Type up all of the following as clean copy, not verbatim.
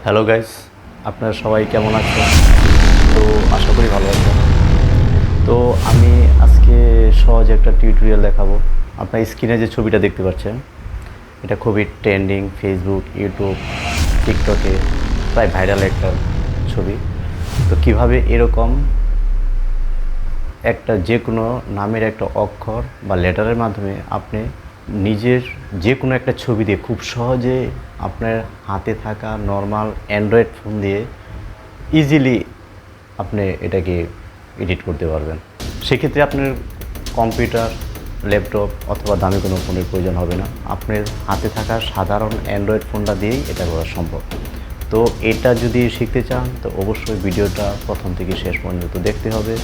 Hello guys, আপনারা সবাই কেমন আছেন? তো আশা করি ভালো আছেন। তো আমি আজকে সহজ একটা টিউটোরিয়াল দেখাবো। আপনার স্ক্রিনে যে ছবিটা দেখতে পাচ্ছেন, এটা খুবই ট্রেন্ডিং ফেসবুক, ইউটিউব, টিকটকে প্রায় ভাইরাল একটা ছবি। তো কিভাবে এরকম একটা যে কোনো নামের একটা অক্ষর বা লেটারের মাধ্যমে আপনি নিজের যে কোনো একটা ছবি দিয়ে খুব সহজে আপনার হাতে থাকা নর্মাল অ্যান্ড্রয়েড ফোন দিয়ে ইজিলি আপনি এটাকে এডিট করতে পারবেন। সেক্ষেত্রে আপনার কম্পিউটার, ল্যাপটপ অথবা দামি কোনো ফোনের প্রয়োজন হবে না। আপনার হাতে থাকা সাধারণ অ্যান্ড্রয়েড ফোনটা দিয়েই এটা করা সম্ভব। তো এটা যদি শিখতে চান তো অবশ্যই ভিডিওটা প্রথম থেকে শেষ পর্যন্ত দেখতে হবে।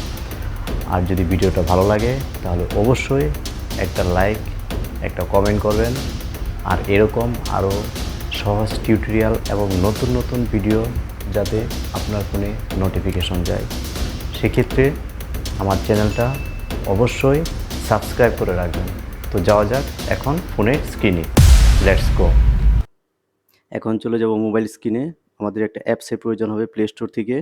আর যদি ভিডিওটা ভালো লাগে তাহলে অবশ্যই একটা লাইক, একটা কমেন্ট করবেন। আর এরকম আরও সহজ টিউটোরিয়াল এবং নতুন নতুন ভিডিও যাতে আপনার ফোনে নোটিফিকেশন যায়, সেক্ষেত্রে আমার চ্যানেলটা অবশ্যই সাবস্ক্রাইব করে রাখবেন। তো যাওয়া যাক এখন ফোনের স্ক্রিনে। Let's go. এখন চলে যাব মোবাইল স্ক্রিনে। আমাদের একটা অ্যাপসের প্রয়োজন হবে প্লে স্টোর থেকে।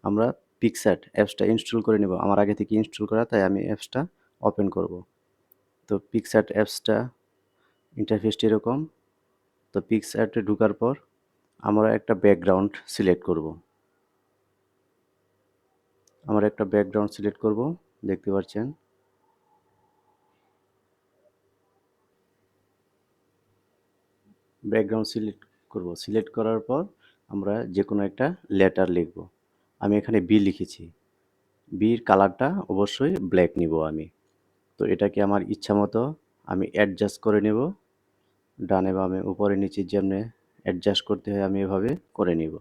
আমরা পিক্সআর্ট অ্যাপসটা ইনস্টল করে নেব। আমার আগে থেকে ইনস্টল করা, তাই আমি অ্যাপসটা ওপেন করব। তো পিক্সআর্ট অ্যাপসটা ইন্টারফেসটি এরকম। তো পিক্সআর্টে ঢোকার পর আমরা একটা ব্যাকগ্রাউন্ড সিলেক্ট করব। আমরা একটা ব্যাকগ্রাউন্ড সিলেক্ট করব, দেখতে পাচ্ছেন। ব্যাকগ্রাউন্ড সিলেক্ট করব। সিলেক্ট করার পর আমরা যে কোনো একটা লেটার লিখব। আমি এখানে বি লিখেছি। বির কালারটা অবশ্যই ব্ল্যাক নিব আমি। তো এটাকে আমার ইচ্ছা মতো আমি অ্যাডজাস্ট করে নেব। ডানে বামে উপরে নিচে যেমনি অ্যাডজাস্ট করতে হয় আমি এভাবে করে নিব।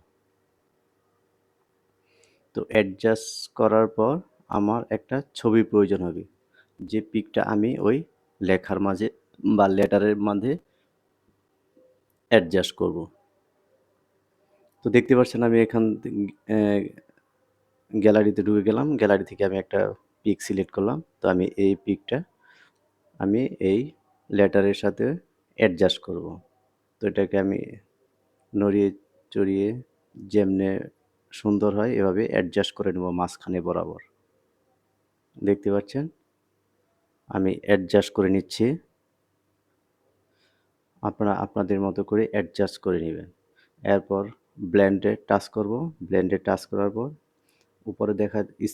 তো অ্যাডজাস্ট করার পর আমার একটা ছবি প্রয়োজন হবে, যে পিকটা আমি ওই লেখার মাঝে বা লেটারের মাঝে অ্যাডজাস্ট করব। তো দেখতে পাচ্ছেন আমি এখান গ্যালারিতে ঢুকে গেলাম। গ্যালারি থেকে আমি একটা পিক সিলেক্ট করলাম। তো আমি এই পিকটা আমি এই লেটারের সাথে অ্যাডজাস্ট করব। তো এটাকে আমি নড়িয়ে চড়িয়ে যেমনে সুন্দর হয় এভাবে অ্যাডজাস্ট করে নেব মাঝখানে বরাবর। দেখতে পাচ্ছেন আমি অ্যাডজাস্ট করে নিচ্ছি। আপনারা আপনাদের মতো করে অ্যাডজাস্ট করে নেবেন। এরপর ব্লেন্ডে টাচ করব। ব্লেন্ডে টাচ করার পর উপরে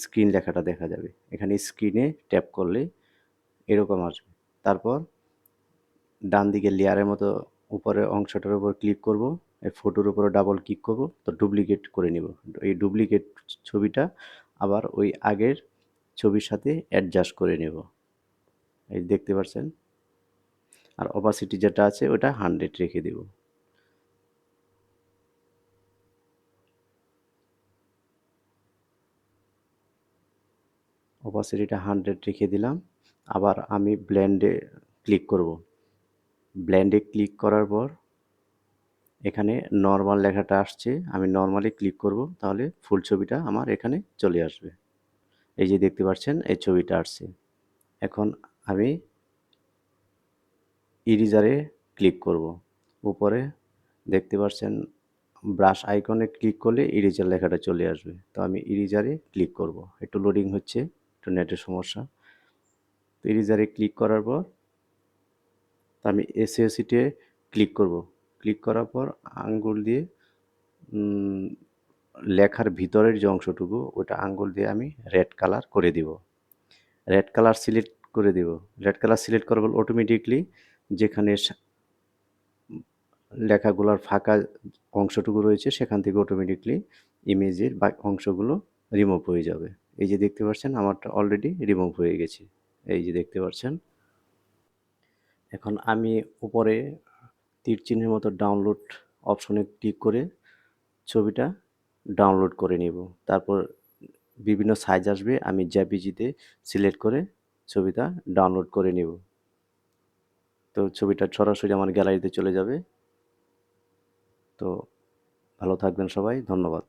স্ক্রিন লেখাটা দেখা যাবে। এখানে স্ক্রিনে ট্যাপ করলে এরকম আসবে। তারপর ডান দিকে লেয়ারের মতো উপরের অংশটার উপর ক্লিক করব। এই ফটোর উপরে ডাবল ক্লিক করব। তো ডুপ্লিকেট করে নিব। এই ডুপ্লিকেট ছবিটা আবার ওই আগের ছবির সাথে অ্যাডজাস্ট করে নেব। এই দেখতে পাচ্ছেন। আর অপাসিটি যেটা আছে ওটা 100 রেখে দেব। অপাসিটিটা 100 রেখে দিলাম। আবার আমি ব্লেন্ডে ক্লিক করব। ব্লেন্ডে ক্লিক করার পর এখানে নরমাল লেখাটা আসছে, আমি নরমালি ক্লিক করব, তাহলে ফুল ছবিটা আমার এখানে চলে আসবে। এই যে দেখতে পাচ্ছেন এই ছবিটা আসছে। এখন আমি ইরেজারে ক্লিক করব। উপরে দেখতে পাচ্ছেন ব্রাশ আইকনে ক্লিক করলে ইরেজার লেখাটা চলে আসবে। তো আমি ইরেজারে ক্লিক করব। একটু লোডিং হচ্ছে, একটু নেটের সমস্যা। তো ইরেজারে ক্লিক করার পর আমি এসএসিটে ক্লিক করব। ক্লিক করার পর আঙ্গুল দিয়ে লেখার ভিতরের যে অংশটুকু ওটা আঙ্গুল দিয়ে আমি রেড কালার করে দিব। রেড কালার সিলেক্ট করে দিব। রেড কালার সিলেক্ট করার পর অটোমেটিকলি যেখানে লেখাগুলোর ফাঁকা অংশটুকু রয়েছে সেখান থেকে অটোমেটিকলি ইমেজের অংশগুলো রিমুভ হয়ে যাবে। এই যে দেখতে পাচ্ছেন আমারটা অলরেডি রিমুভ হয়ে গেছে। এই যে দেখতে পাচ্ছেন। এখন আমি উপরে তীর চিহ্নের মতো ডাউনলোড অপশনে ক্লিক করে ছবিটা ডাউনলোড করে নিব। তারপর বিভিন্ন সাইজ আসবে, আমি জেপিজিতে সিলেক্ট করে ছবিটা ডাউনলোড করে নিব। তো ছবিটা সরাসরি আমার গ্যালারিতে চলে যাবে। তো ভালো থাকবেন সবাই, ধন্যবাদ।